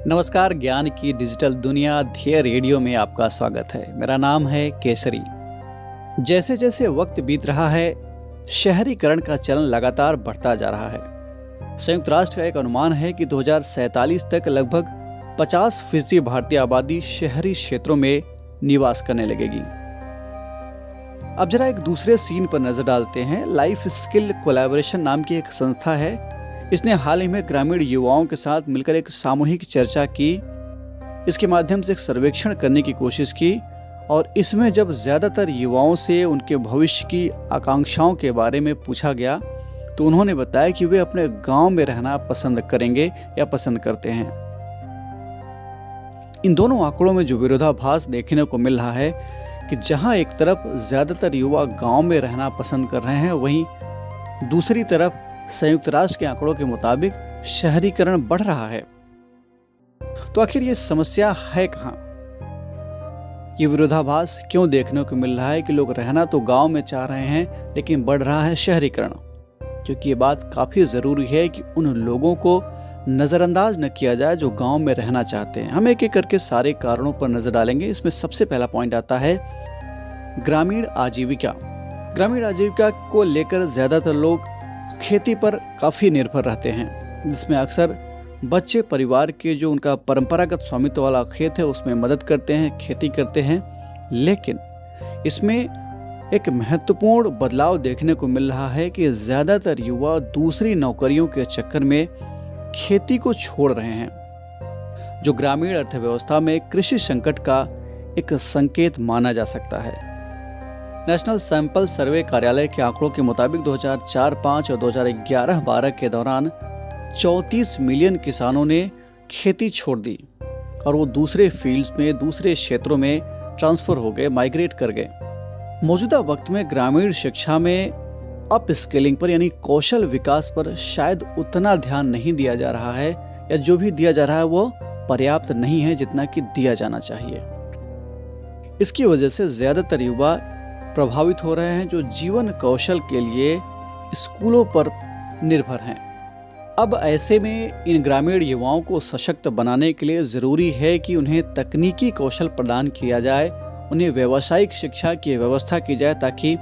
नमस्कार, ज्ञान की डिजिटल दुनिया ध्येय रेडियो में आपका स्वागत है। मेरा नाम है केसरी। जैसे जैसे वक्त बीत रहा है, शहरीकरण का चलन लगातार बढ़ता जा रहा है। संयुक्त राष्ट्र का एक अनुमान है कि 2047 तक लगभग 50% भारतीय आबादी शहरी क्षेत्रों में निवास करने लगेगी। अब जरा एक दूसरे सीन पर नजर डालते हैं। लाइफ स्किल कोलैबोरेशन नाम की एक संस्था है। इसने हाल ही में ग्रामीण युवाओं के साथ मिलकर एक सामूहिक चर्चा की। इसके माध्यम से एक सर्वेक्षण करने की कोशिश की और इसमें जब ज़्यादातर युवाओं से उनके भविष्य की आकांक्षाओं के बारे में पूछा गया तो उन्होंने बताया कि वे अपने गांव में रहना पसंद करेंगे या पसंद करते हैं। इन दोनों आंकड़ों में जो विरोधाभास देखने को मिल रहा है कि जहां एक तरफ ज़्यादातर युवा गांव में रहना पसंद कर रहे हैं, वहीं दूसरी तरफ संयुक्त राष्ट्र के आंकड़ों के मुताबिक शहरीकरण बढ़ रहा है। तो आखिर ये समस्या है कहां? ये विरोधाभास क्यों देखने को मिल रहा है कि लोग रहना तो गांव में चाह रहे हैं लेकिन बढ़ रहा है शहरीकरण? क्योंकि ये बात काफी जरूरी है कि उन लोगों को नजरअंदाज न किया जाए जो गांव में रहना चाहते हैं। हम एक एक करके सारे कारणों पर नजर डालेंगे। इसमें सबसे पहला पॉइंट आता है ग्रामीण आजीविका। ग्रामीण आजीविका को लेकर ज्यादातर लोग खेती पर काफ़ी निर्भर रहते हैं, जिसमें अक्सर बच्चे परिवार के जो उनका परंपरागत स्वामित्व वाला खेत है उसमें मदद करते हैं, खेती करते हैं। लेकिन इसमें एक महत्वपूर्ण बदलाव देखने को मिल रहा है कि ज़्यादातर युवा दूसरी नौकरियों के चक्कर में खेती को छोड़ रहे हैं, जो ग्रामीण अर्थव्यवस्था में कृषि संकट का एक संकेत माना जा सकता है। नेशनल सैंपल सर्वे कार्यालय के आंकड़ों के मुताबिक 2004-05 और 2011-12 के दौरान 34 मिलियन किसानों ने खेती छोड़ दी और वो दूसरे फील्ड्स में, दूसरे क्षेत्रों में ट्रांसफर हो गए, माइग्रेट कर गए। मौजूदा वक्त में ग्रामीण शिक्षा में अप स्किलिंग पर यानी कौशल विकास पर शायद उतना ध्यान नहीं दिया जा रहा है, या जो भी दिया जा रहा है वो पर्याप्त नहीं है जितना कि दिया जाना चाहिए। इसकी वजह से ज्यादातर युवा प्रभावित हो रहे हैं जो जीवन कौशल के लिए स्कूलों पर निर्भर हैं। अब ऐसे में इन ग्रामीण युवाओं को सशक्त बनाने के लिए ज़रूरी है कि उन्हें तकनीकी कौशल प्रदान किया जाए, उन्हें व्यावसायिक शिक्षा की व्यवस्था की जाए ताकि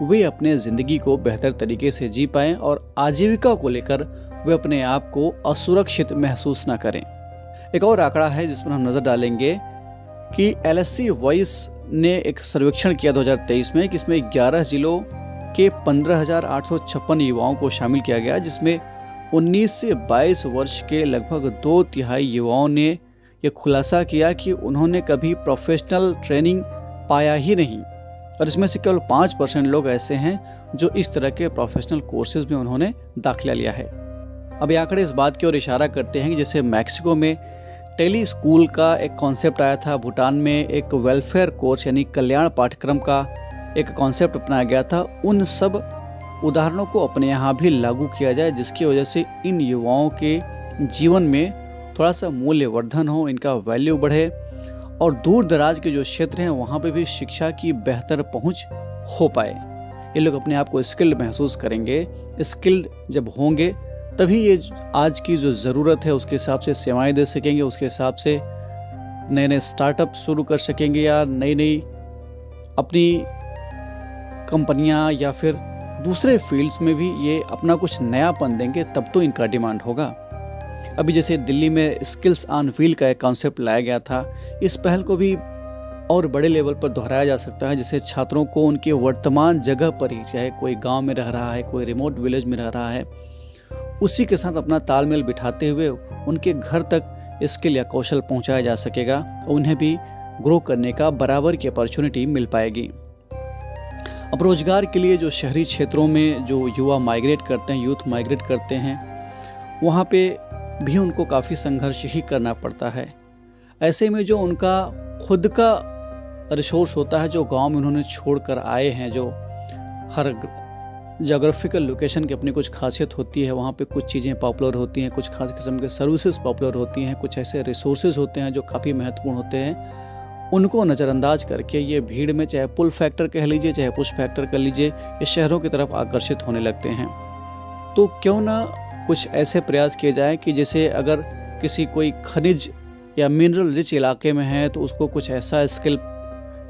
वे अपने ज़िंदगी को बेहतर तरीके से जी पाएं और आजीविका को लेकर वे अपने आप को असुरक्षित महसूस न करें। एक और आंकड़ा है जिस पर हम नज़र डालेंगे कि LSC वॉइस ने एक सर्वेक्षण किया 2023 में कि इसमें 11 जिलों के 15,856 युवाओं को शामिल किया गया, जिसमें 19 से 22 वर्ष के लगभग 2/3 युवाओं ने यह खुलासा किया कि उन्होंने कभी प्रोफेशनल ट्रेनिंग पाया ही नहीं, और इसमें से केवल 5% लोग ऐसे हैं जो इस तरह के प्रोफेशनल कोर्सेज में उन्होंने दाखिला लिया है। अब ये आंकड़े इस बात की ओर इशारा करते हैं कि जैसे मैक्सिको में टेली स्कूल का एक कॉन्सेप्ट आया था, भूटान में एक वेलफेयर कोर्स यानी कल्याण पाठ्यक्रम का एक कॉन्सेप्ट अपनाया गया था, उन सब उदाहरणों को अपने यहाँ भी लागू किया जाए, जिसकी वजह से इन युवाओं के जीवन में थोड़ा सा मूल्यवर्धन हो, इनका वैल्यू बढ़े और दूर दराज के जो क्षेत्र हैं वहाँ पे भी शिक्षा की बेहतर पहुँच हो पाए। ये लोग अपने आप को स्किल्ड महसूस करेंगे। स्किल्ड जब होंगे तभी ये आज की जो ज़रूरत है उसके हिसाब से सेवाएं दे सकेंगे, उसके हिसाब से नए नए स्टार्टअप शुरू कर सकेंगे या नई नई अपनी कंपनियां या फिर दूसरे फील्ड्स में भी ये अपना कुछ नयापन देंगे, तब तो इनका डिमांड होगा। अभी जैसे दिल्ली में स्किल्स ऑन व्हील का एक कॉन्सेप्ट लाया गया था, इस पहल को भी और बड़े लेवल पर दोहराया जा सकता है, जिससे छात्रों को उनके वर्तमान जगह पर ही, चाहे कोई गाँव में रह रहा है, कोई रिमोट विलेज में रह रहा है, उसी के साथ अपना तालमेल बिठाते हुए उनके घर तक स्किल या कौशल पहुंचाया जा सकेगा और उन्हें भी ग्रो करने का बराबर की अपॉर्चुनिटी मिल पाएगी। अब रोजगार के लिए जो शहरी क्षेत्रों में जो युवा माइग्रेट करते हैं, यूथ माइग्रेट करते हैं, वहाँ पे भी उनको काफ़ी संघर्ष ही करना पड़ता है। ऐसे में जो उनका खुद का रिसोर्स होता है, जो गाँव में उन्होंने छोड़ कर आए हैं, जो हर जोग्राफिकल लोकेशन की अपनी कुछ खासियत होती है, वहाँ पे कुछ चीज़ें पॉपुलर होती हैं, कुछ खास किस्म के सर्विसेज पॉपुलर होती हैं, कुछ ऐसे रिसोर्सेज होते हैं जो काफ़ी महत्वपूर्ण होते हैं, उनको नज़रअंदाज करके ये भीड़ में, चाहे पुल फैक्टर कह लीजिए चाहे पुश फैक्टर कर लीजिए, ये शहरों की तरफ आकर्षित होने लगते हैं। तो क्यों ना कुछ ऐसे प्रयास किए जाएं कि जैसे अगर किसी कोई खनिज या मिनरल रिच इलाके में है तो उसको कुछ ऐसा स्किल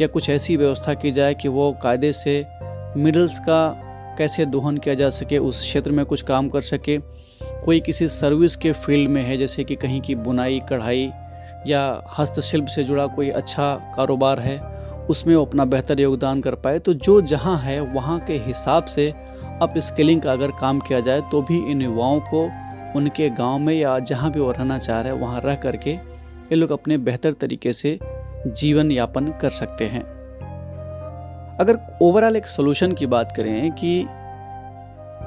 या कुछ ऐसी व्यवस्था की जाए कि वो कायदे से मिनरल्स का कैसे दोहन किया जा सके, उस क्षेत्र में कुछ काम कर सके। कोई किसी सर्विस के फील्ड में है, जैसे कि कहीं की बुनाई कढ़ाई या हस्तशिल्प से जुड़ा कोई अच्छा कारोबार है, उसमें वो अपना बेहतर योगदान कर पाए। तो जो जहाँ है वहाँ के हिसाब से अप स्किलिंग का अगर काम किया जाए तो भी इन युवाओं को उनके गांव में या जहाँ भी वो रहना चाह रहे हैं वहाँ रह करके ये लोग अपने बेहतर तरीके से जीवन यापन कर सकते हैं। अगर ओवरऑल एक सोल्यूशन की बात करें कि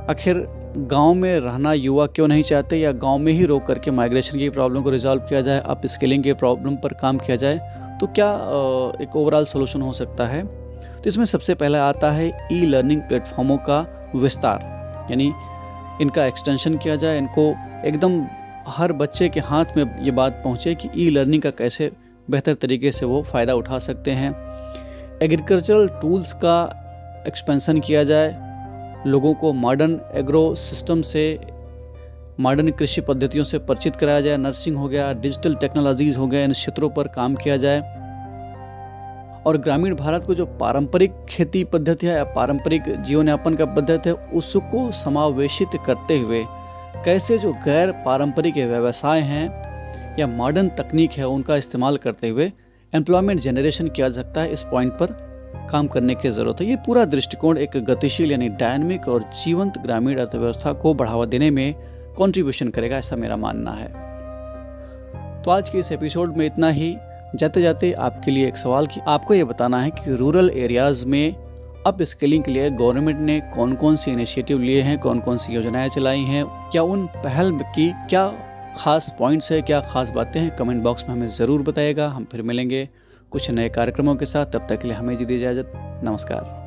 आखिर गांव में रहना युवा क्यों नहीं चाहते, या गांव में ही रोक करके माइग्रेशन की प्रॉब्लम को रिजॉल्व किया जाए, अप स्किलिंग के प्रॉब्लम पर काम किया जाए, तो क्या एक ओवरऑल सोल्यूशन हो सकता है। तो इसमें सबसे पहले आता है ई लर्निंग प्लेटफॉर्मों का विस्तार, यानी इनका एक्सटेंशन किया जाए, इनको एकदम हर बच्चे के हाथ में ये बात पहुँचे कि ई लर्निंग का कैसे बेहतर तरीके से वो फ़ायदा उठा सकते हैं। एग्रीकल्चरल टूल्स का एक्सपेंशन किया जाए, लोगों को मॉडर्न एग्रो सिस्टम से, मॉडर्न कृषि पद्धतियों से परिचित कराया जाए। नर्सिंग हो गया, डिजिटल टेक्नोलॉजीज़ हो गया, इन क्षेत्रों पर काम किया जाए। और ग्रामीण भारत को जो पारंपरिक खेती पद्धति है या पारंपरिक जीवन यापन का पद्धति है उसको समावेशित करते हुए कैसे जो गैर पारंपरिक व्यवसाय हैं या मॉडर्न तकनीक है उनका इस्तेमाल करते हुए एम्प्लॉयमेंट जनरेशन किया जा सकता है, इस पॉइंट पर काम करने की ज़रूरत है। ये पूरा दृष्टिकोण एक गतिशील यानी डायनामिक और जीवंत ग्रामीण अर्थव्यवस्था को बढ़ावा देने में कंट्रीब्यूशन करेगा, ऐसा मेरा मानना है। तो आज के इस एपिसोड में इतना ही। जाते जाते आपके लिए एक सवाल कि आपको ये बताना है कि रूरल एरियाज़ में अप स्किलिंग के लिए गवर्नमेंट ने कौन कौन सी इनिशिएटिव लिए हैं, कौन कौन सी योजनाएं चलाई हैं, क्या उन पहल की क्या खास पॉइंट्स है, क्या खास बातें हैं, कमेंट बॉक्स में हमें ज़रूर बताइएगा। हम फिर मिलेंगे कुछ नए कार्यक्रमों के साथ, तब तक के लिए हमें दीजिए इजाज़त। नमस्कार।